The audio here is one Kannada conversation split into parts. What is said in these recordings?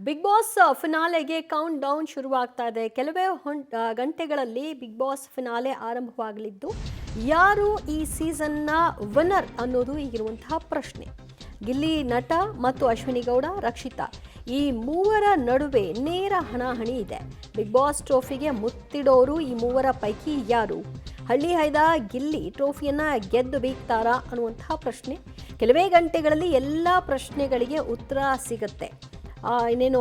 ಬಿಗ್ ಬಾಸ್ ಫಿನಾಲೆಗೆ ಕೌಂಟ್ ಡೌನ್ ಶುರುವಾಗ್ತಾ ಇದೆ. ಕೆಲವೇ ಗಂಟೆಗಳಲ್ಲಿ ಬಿಗ್ ಬಾಸ್ ಫಿನಾಲೆ ಆರಂಭವಾಗಲಿದ್ದು, ಯಾರು ಈ ಸೀಸನ್ನ ವಿನ್ನರ್ ಅನ್ನೋದು ಈಗಿರುವಂತಹ ಪ್ರಶ್ನೆ. ಗಿಲ್ಲಿ ನಟ ಮತ್ತು ಅಶ್ವಿನಿ ಗೌಡ, ರಕ್ಷಿತಾ ಈ ಮೂವರ ನಡುವೆ ನೇರ ಹಣಾಹಣಿ ಇದೆ. ಬಿಗ್ ಬಾಸ್ ಟ್ರೋಫಿಗೆ ಮುತ್ತಿಡೋರು ಈ ಮೂವರ ಪೈಕಿ ಯಾರು? ಹಳ್ಳಿ ಹೈದ ಗಿಲ್ಲಿ ಟ್ರೋಫಿಯನ್ನ ಗೆದ್ದು ಬೀಗ್ತಾರಾ ಅನ್ನುವಂತಹ ಪ್ರಶ್ನೆ. ಕೆಲವೇ ಗಂಟೆಗಳಲ್ಲಿ ಎಲ್ಲ ಪ್ರಶ್ನೆಗಳಿಗೆ ಉತ್ತರ ಸಿಗುತ್ತೆ. ಇನ್ನೇನು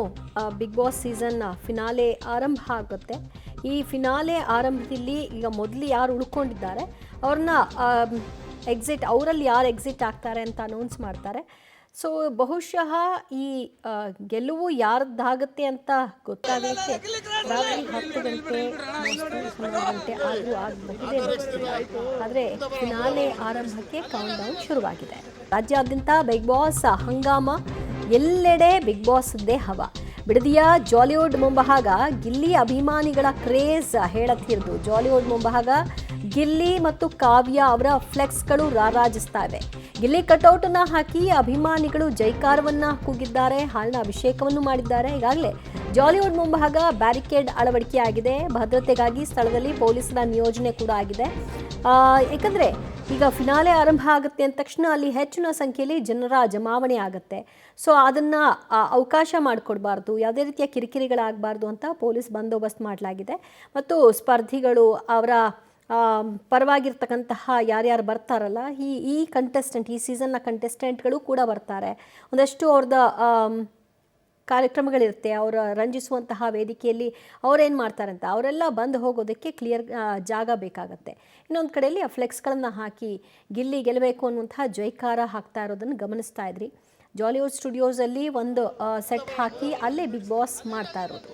ಬಿಗ್ ಬಾಸ್ ಸೀಸನ್ ಫಿನಾಲೆ ಆರಂಭ ಆಗುತ್ತೆ. ಈ ಫಿನಾಲೆ ಆರಂಭದಲ್ಲಿ ಈಗ ಮೊದಲು ಯಾರು ಉಳ್ಕೊಂಡಿದ್ದಾರೆ ಅವ್ರನ್ನ ಅವರಲ್ಲಿ ಯಾರು ಎಕ್ಸಿಟ್ ಆಗ್ತಾರೆ ಅಂತ ಅನೌನ್ಸ್ ಮಾಡ್ತಾರೆ. ಸೊ ಬಹುಶಃ ಈ ಗೆಲುವು ಯಾರದ್ದಾಗುತ್ತೆ ಅಂತ ಗೊತ್ತಾಗಲಿಕ್ಕೆ ರಾತ್ರಿ 10 ಗಂಟೆ 11 ಗಂಟೆ ಆದರೂ ಆಗಬಹುದೇ ಅನಿಸ್ತಿದೆ. ಆದರೆ ಫಿನಾಲೆ ಆರಂಭಕ್ಕೆ ಕೌಂಟ್ ಡೌನ್ ಶುರುವಾಗಿದೆ. ರಾಜ್ಯಾದ್ಯಂತ ಬಿಗ್ ಬಾಸ್ ಹಂಗಾಮ, ಎಲ್ಲೆಡೆ ಬಿಗ್ ಬಾಸ್ದೇ ಹವಾ. ಬಿಡದಿಯ ಜಾಲಿವುಡ್ ಮುಂಭಾಗ ಗಿಲ್ಲಿ ಅಭಿಮಾನಿಗಳ ಕ್ರೇಜ್ ಹೇಳತ್ತಿರೋದು. ಜಾಲಿವುಡ್ ಮುಂಭಾಗ ಗಿಲ್ಲಿ ಮತ್ತು ಕಾವ್ಯ ಅವರ ಫ್ಲೆಕ್ಸ್ಗಳು ರಾರಾಜಿಸ್ತಾ ಇವೆ. ಗಿಲ್ಲಿ ಕಟೌಟನ್ನ ಹಾಕಿ ಅಭಿಮಾನಿಗಳು ಜೈಕಾರವನ್ನ ಕೂಗಿದ್ದಾರೆ, ಹಾಲಿನ ಅಭಿಷೇಕವನ್ನು ಮಾಡಿದ್ದಾರೆ. ಈಗಾಗಲೇ ಜಾಲಿವುಡ್ ಮುಂಭಾಗ ಬ್ಯಾರಿಕೇಡ್ ಅಳವಡಿಕೆಯಾಗಿದೆ. ಭದ್ರತೆಗಾಗಿ ಸ್ಥಳದಲ್ಲಿ ಪೊಲೀಸರ ನಿಯೋಜನೆ ಕೂಡ ಆಗಿದೆ. ಯಾಕಂದ್ರೆ ಈಗ ಫಿನಾಲೆ ಆರಂಭ ಆಗುತ್ತೆ ಅಂದ ತಕ್ಷಣ ಅಲ್ಲಿ ಹೆಚ್ಚಿನ ಸಂಖ್ಯೆಯಲ್ಲಿ ಜನರ ಜಮಾವಣೆ ಆಗುತ್ತೆ. ಸೊ ಅದನ್ನು ಅವಕಾಶ ಮಾಡಿಕೊಡ್ಬಾರ್ದು, ಯಾವುದೇ ರೀತಿಯ ಕಿರಿಕಿರಿಗಳಾಗಬಾರ್ದು ಅಂತ ಪೊಲೀಸ್ ಬಂದೋಬಸ್ತ್ ಮಾಡಲಾಗಿದೆ. ಮತ್ತು ಸ್ಪರ್ಧಿಗಳು ಅವರ ಪರವಾಗಿರ್ತಕ್ಕಂತಹ ಯಾರ್ಯಾರು ಬರ್ತಾರಲ್ಲ, ಈ ಕಂಟೆಸ್ಟೆಂಟ್, ಈ ಸೀಸನ್ನ ಕಂಟೆಸ್ಟೆಂಟ್ಗಳು ಕೂಡ ಬರ್ತಾರೆ. ಒಂದಷ್ಟು ಅವ್ರದ್ದು ಕಾರ್ಯಕ್ರಮಗಳಿರುತ್ತೆ. ಅವರ ರಂಜಿಸುವಂತಹ ವೇದಿಕೆಯಲ್ಲಿ ಅವರೇನು ಮಾಡ್ತಾರಂತ ಅವರೆಲ್ಲ ಬಂದು ಹೋಗೋದಕ್ಕೆ ಕ್ಲಿಯರ್ ಜಾಗ ಬೇಕಾಗತ್ತೆ. ಇನ್ನೊಂದು ಕಡೆಯಲ್ಲಿ ಆ ಫ್ಲೆಕ್ಸ್ಗಳನ್ನು ಹಾಕಿ ಗಿಲ್ಲಿ ಗೆಲ್ಲಬೇಕು ಅನ್ನುವಂತಹ ಜೈಕಾರ ಹಾಕ್ತಾ ಇರೋದನ್ನು ಗಮನಿಸ್ತಾ ಇದ್ರಿ. ಜಾಲಿವುಡ್ ಸ್ಟುಡಿಯೋಸಲ್ಲಿ ಒಂದು ಸೆಟ್ ಹಾಕಿ ಅಲ್ಲೇ ಬಿಗ್ ಬಾಸ್ ಮಾಡ್ತಾ ಇರೋದು.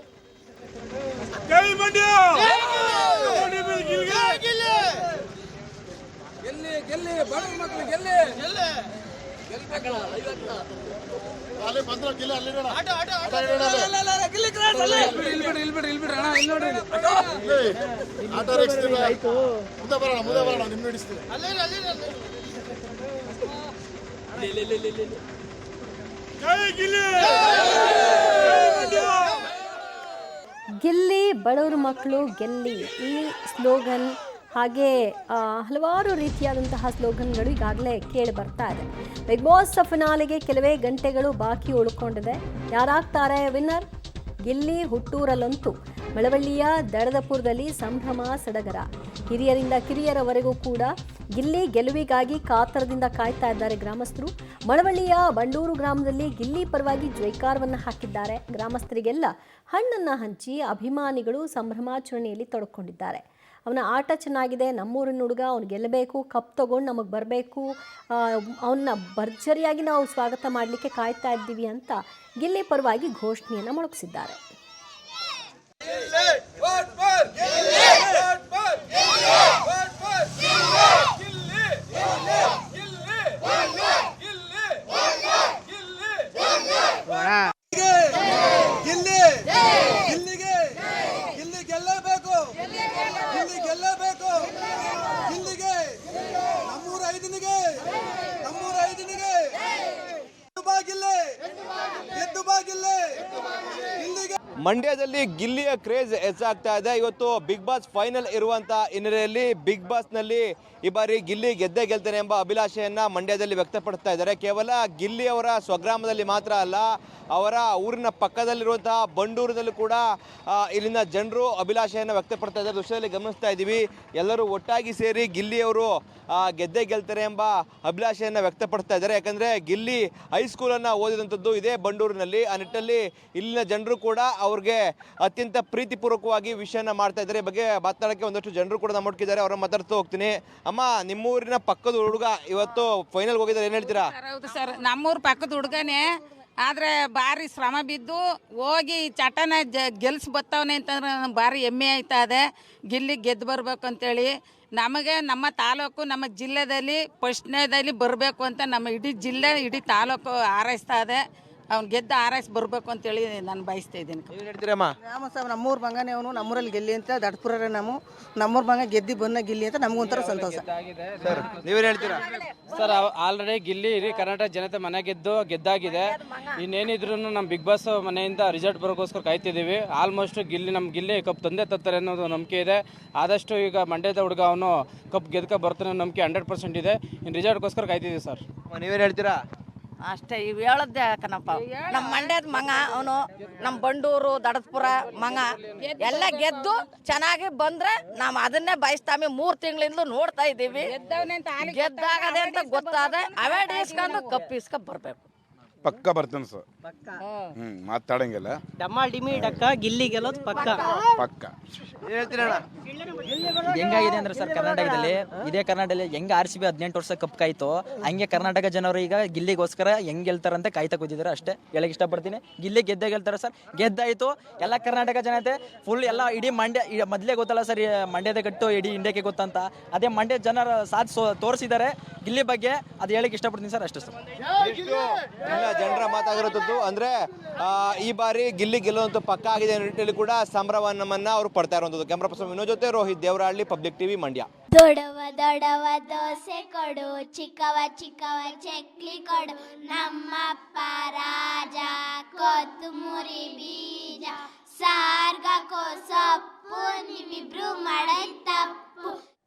ಗಿಲ್ಲಿ ಬಡವ್ರ ಮಕ್ಕಳು ಗೆಲ್ಲಿ, ಈ ಸ್ಲೋಗನ್ ಹಾಗೆ ಹಲವಾರು ರೀತಿಯಾದಂತಹ ಸ್ಲೋಗನ್ಗಳು ಈಗಾಗಲೇ ಕೇಳಿ ಬರ್ತಾ ಇದೆ. ಬಿಗ್ ಬಾಸ್ ಫಿನಾಲೆಗೆ ಕೆಲವೇ ಗಂಟೆಗಳು ಬಾಕಿ ಉಳ್ಕೊಂಡಿದೆ. ಯಾರಾಗ್ತಾರೆ ವಿನ್ನರ್? ಗಿಲ್ಲಿ ಹುಟ್ಟೂರಲ್ಲಂತೂ ಮಳವಳ್ಳಿಯ ದಡದಪುರದಲ್ಲಿ ಸಂಭ್ರಮ ಸಡಗರ. ಹಿರಿಯರಿಂದ ಕಿರಿಯರವರೆಗೂ ಕೂಡ ಗಿಲ್ಲಿ ಗೆಲುವಿಗಾಗಿ ಕಾತರದಿಂದ ಕಾಯ್ತಾ ಇದ್ದಾರೆ ಗ್ರಾಮಸ್ಥರು. ಮಳವಳ್ಳಿಯ ಬಂಡೂರು ಗ್ರಾಮದಲ್ಲಿ ಗಿಲ್ಲಿ ಪರವಾಗಿ ಜೈಕಾರವನ್ನು ಹಾಕಿದ್ದಾರೆ. ಗ್ರಾಮಸ್ಥರಿಗೆಲ್ಲ ಹಣ್ಣನ್ನು ಹಂಚಿ ಅಭಿಮಾನಿಗಳು ಸಂಭ್ರಮಾಚರಣೆಯಲ್ಲಿ ತೊಡಕೊಂಡಿದ್ದಾರೆ. ಅವನ ಆಟ ಚೆನ್ನಾಗಿದೆ, ನಮ್ಮೂರಿನ ಹುಡುಗ, ಅವ್ನು ಗೆಲ್ಲಬೇಕು, ಕಪ್ ತಗೊಂಡು ನಮಗೆ ಬರಬೇಕು, ಅವನ್ನ ಭರ್ಜರಿಯಾಗಿ ನಾವು ಸ್ವಾಗತ ಮಾಡಲಿಕ್ಕೆ ಕಾಯ್ತಾ ಇದ್ದೀವಿ ಅಂತ ಗಿಲ್ಲಿ ಪರವಾಗಿ ಘೋಷಣೆಯನ್ನು ಮೊಳಗಿಸಿದ್ದಾರೆ. ಮಂಡ್ಯದಲ್ಲಿ ಗಿಲ್ಲಿಯ ಕ್ರೇಜ್ ಹೆಚ್ಚಾಗ್ತಾ ಇದೆ. ಇವತ್ತು ಬಿಗ್ ಬಾಸ್ ಫೈನಲ್ ಇರುವಂತ ಹಿನ್ನೆಲೆಯಲ್ಲಿ ಬಿಗ್ ಬಾಸ್ನಲ್ಲಿ ಈ ಬಾರಿ ಗಿಲ್ಲಿ ಗೆದ್ದೇ ಗೆಲ್ತಾನೆ ಎಂಬ ಅಭಿಲಾಷೆಯನ್ನ ಮಂಡ್ಯದಲ್ಲಿ ವ್ಯಕ್ತಪಡಿಸ್ತಾ ಇದ್ದಾರೆ. ಕೇವಲ ಗಿಲ್ಲಿ ಅವರ ಸ್ವಗ್ರಾಮದಲ್ಲಿ ಮಾತ್ರ ಅಲ್ಲ, ಅವರ ಊರಿನ ಪಕ್ಕದಲ್ಲಿರುವಂತಹ ಬಂಡೂರಿನಲ್ಲೂ ಕೂಡ ಇಲ್ಲಿನ ಜನರು ಅಭಿಲಾಷೆಯನ್ನು ವ್ಯಕ್ತಪಡ್ತಾ ಇದ್ದಾರೆ. ದೃಶ್ಯದಲ್ಲಿ ಗಮನಿಸ್ತಾ ಇದ್ದೀವಿ, ಎಲ್ಲರೂ ಒಟ್ಟಾಗಿ ಸೇರಿ ಗಿಲ್ಲಿ ಅವರು ಗೆದ್ದೇ ಗೆಲ್ತಾರೆ ಎಂಬ ಅಭಿಲಾಷೆಯನ್ನು ವ್ಯಕ್ತಪಡ್ತಾ ಇದ್ದಾರೆ. ಯಾಕಂದರೆ ಗಿಲ್ಲಿ ಹೈಸ್ಕೂಲನ್ನು ಓದಿದಂಥದ್ದು ಇದೇ ಬಂಡೂರಿನಲ್ಲಿ. ಆ ನಿಟ್ಟಲ್ಲಿ ಇಲ್ಲಿನ ಜನರು ಕೂಡ ಅವ್ರಿಗೆ ಅತ್ಯಂತ ಪ್ರೀತಿಪೂರ್ವಕವಾಗಿ ವಿಷಯನ ಮಾಡ್ತಾ ಇದ್ದಾರೆ. ಈ ಬಗ್ಗೆ ಮಾತನಾಡೋಕ್ಕೆ ಒಂದಷ್ಟು ಜನರು ಕೂಡ ನಮ್ಮೊಟ್ಟಿದ್ದಾರೆ, ಅವರ ಮಾತಾಡ್ತಾ ಹೋಗ್ತೀನಿ. ಅಮ್ಮ, ನಿಮ್ಮೂರಿನ ಪಕ್ಕದ ಹುಡುಗ ಇವತ್ತು ಫೈನಲ್ ಹೋಗಿದ್ದಾರೆ, ಏನು ಹೇಳ್ತೀರಾ? ಹೌದು ಸರ್, ನಮ್ಮೂರು ಪಕ್ಕದ ಹುಡುಗನೇ, ಆದರೆ ಭಾರಿ ಶ್ರಮ ಬಿದ್ದು ಹೋಗಿ ಚಟನ ಗೆಲ್ಸಿ ಬತ್ತವನೆ ಅಂತಂದ್ರೆ ಭಾರಿ ಹೆಮ್ಮೆ ಆಯ್ತಾ ಇದೆ. ಗಿಲ್ಲಿ ಗೆದ್ದು ಬರ್ಬೇಕಂತೇಳಿ ನಮಗೆ ನಮ್ಮ ತಾಲೂಕು, ನಮ್ಮ ಜಿಲ್ಲೆದಲ್ಲಿ ಫಸ್ಟ್ನೇದಲ್ಲಿ ಬರಬೇಕು ಅಂತ ನಮ್ಮ ಇಡೀ ಜಿಲ್ಲೆ, ಇಡೀ ತಾಲೂಕು ಹಾರೈಸ್ತಾ ಇದೆ. ಅವ್ನು ಗೆದ್ದು ಆರೈಸಿ ಬರಬೇಕು ಅಂತೇಳಿ ನಾನು ಬಯಸ್ತಾ ಇದ್ದೀನಿ. ಏನು ಹೇಳ್ತೀರಮ್ಮ? ಸಾಹೇಬ್ ನಮ್ಮೂರು ಬಂಗನೇ ಅವನು ನಮ್ಮೂರಲ್ಲಿ ಗೆಲ್ಲಿ ಅಂತ ದಡ್ಪುರರೇ ನಮ್ಮೂರು ಬಂಗ ಗೆದ್ದಿ ಬಂದ ಗಿಲ್ಲಿ ಅಂತ ನಮಗೊಂಥರ ಸಂತೋಷ. ಸರ್ ನೀವೇನು ಹೇಳ್ತೀರಾ? ಸರ್ ಆಲ್ರೆಡಿ ಗಿಲ್ಲಿ ಇಡೀ ಕರ್ನಾಟಕ ಜನತೆ ಮನೆ ಗೆದ್ದಾಗಿದೆ. ಇನ್ನೇನಿದ್ರು ನಮ್ಮ ಬಿಗ್ ಬಾಸ್ ಮನೆಯಿಂದ ರಿಸಲ್ಟ್ ಬರೋಕ್ಕೋಸ್ಕರ ಕಾಯ್ತಿದ್ದೀವಿ. ಆಲ್ಮೋಸ್ಟ್ ನಮ್ಮ ಗಿಲ್ಲಿ ಕಪ್ ತಂದೆ ತತ್ತಾರೆ ಅನ್ನೋದು ನಂಬಿಕೆ ಇದೆ. ಆದಷ್ಟು ಈಗ ಮಂಡ್ಯದ ಹುಡುಗ ಅವನು ಕಪ್ ಗೆದ್ಕ ಬರ್ತಾನೆ ಅನ್ನೋ ನಂಬಿಕೆ 100% ಇದೆ. ಇನ್ನು ರಿಸಲ್ಟ್ಗೋಸ್ಕರ ಕಾಯ್ತಿದ್ದೀವಿ ಸರ್. ನೀವೇನು ಹೇಳ್ತೀರಾ? ಅಷ್ಟೇ ಇವು ಹೇಳದ್ದೆ ಯಾಕನಪ್ಪ, ನಮ್ಮ ಮಂಡ್ಯದ ಮಂಗ ಅವನು, ನಮ್ಮ ಬಂಡೂರು ದಡದಪುರ ಮಂಗ ಎಲ್ಲ ಗೆದ್ದು ಚೆನ್ನಾಗಿ ಬಂದ್ರೆ ನಾವು ಅದನ್ನೇ ಬಯಸ್ತಾಮಿ. 3 ತಿಂಗಳಿಂದ ನೋಡ್ತಾ ಇದ್ದೀವಿ. ಗೆದ್ದಾಗದೆ ಅಂತ ಗೊತ್ತಾದೆ ಅವೇ ಇಸ್ಕೊಂಡು ಕಪ್ ಬರ್ಬೇಕು. ಪಕ್ಕ ಬರ್ತಾನೆ ಸರ್. ಮಾತಾಡಂಗಿಲ್ಲ. ಡಮಾಲ್ ಡಿಮಿ ಡಕ್ಕ ಗಿಲ್ಲಿ ಗೆಲ್ಲೋದು ಪಕ್ಕ. ಏನು ಹೇಳ್ತೀರಣ್ಣ? ಹೆಂಗಾಗಿದೆ ಅಂದ್ರೆ ಸರ್, ಕರ್ನಾಟಕದಲ್ಲಿ ಇದೇ ಕರ್ನಾಟಕದಲ್ಲಿ ಹೆಂಗೆ RCB 18 ವರ್ಷ ಕಪ್ ಕಾಯ್ತು, ಹಂಗೆ ಕರ್ನಾಟಕ ಜನರು ಈಗ ಗಿಲ್ಲಿಗೋಸ್ಕರ ಹೆಂಗೆ ಗೆಲ್ತಾರಂತೆ ಕಾಯ್ತಾ ಕೂತಿದ್ದಾರೆ. ಅಷ್ಟೇ ಹೇಳಕ್ಕೆ ಇಷ್ಟಪಡ್ತೀನಿ. ಗಿಲ್ಲಿ ಗೆದ್ದೇ ಗೆಲ್ತಾರೆ ಸರ್. ಗೆದ್ದಾಯಿತು ಎಲ್ಲ ಕರ್ನಾಟಕ ಜನತೆ ಫುಲ್ ಎಲ್ಲ ಇಡೀ ಮಂಡ್ಯ ಮೊದಲೇ ಗೊತ್ತಲ್ಲ ಸರ್, ಮಂಡ್ಯದ ಕಟ್ಟು ಇಡೀ ಇಂಡಿಯಾಕ್ಕೆ ಗೊತ್ತಂತ. ಅದೇ ಮಂಡ್ಯ ಜನರ ಸಾಥ್ ತೋರಿಸಿದ್ದಾರೆ ಗಿಲ್ಲಿ ಬಗ್ಗೆ. ಅದು ಹೇಳಕ್ಕೆ ಇಷ್ಟಪಡ್ತೀನಿ ಸರ್. ಅಷ್ಟೇ ಸರ್. ಎಲ್ಲ ಜನರ ಮಾತಾಗಿರುತ್ತದ್ದು ಅಂದ್ರೆ ಈ ಬಾರಿ ಗಿಲ್ಲಿ ಗೆಲ್ಲುವಂತೂ ಪಕ್ಕ ಆಗಿದೆ ನಿಟ್ಟಿನಲ್ಲಿ ಕೂಡ ಸಂಭ್ರಮವನ್ನ ಅವರು ಪಡ್ತಾ ಇರುವಂತದ್ದು. ಕ್ಯಾಮ್ರಾ ಪರ್ಸನ್ ವಿನೋದ್ ಜೊತೆ ರೋಹಿತ್ ದೇವರಹಳ್ಳಿ, ಪಬ್ಲಿಕ್ ಟಿವಿ, ಮಂಡ್ಯ. ದೊಡವ ದೊಡವ ದೋಸೆ ಕೊಡು, ಚಿಕ್ಕವ ಚಿಕ್ಕವ ಚಕ್ಲಿ ಕೊಡು, ನಮ್ಮಪ್ಪ ರಾಜ ಕೊತ್ತುಮುರಿ ಬೀ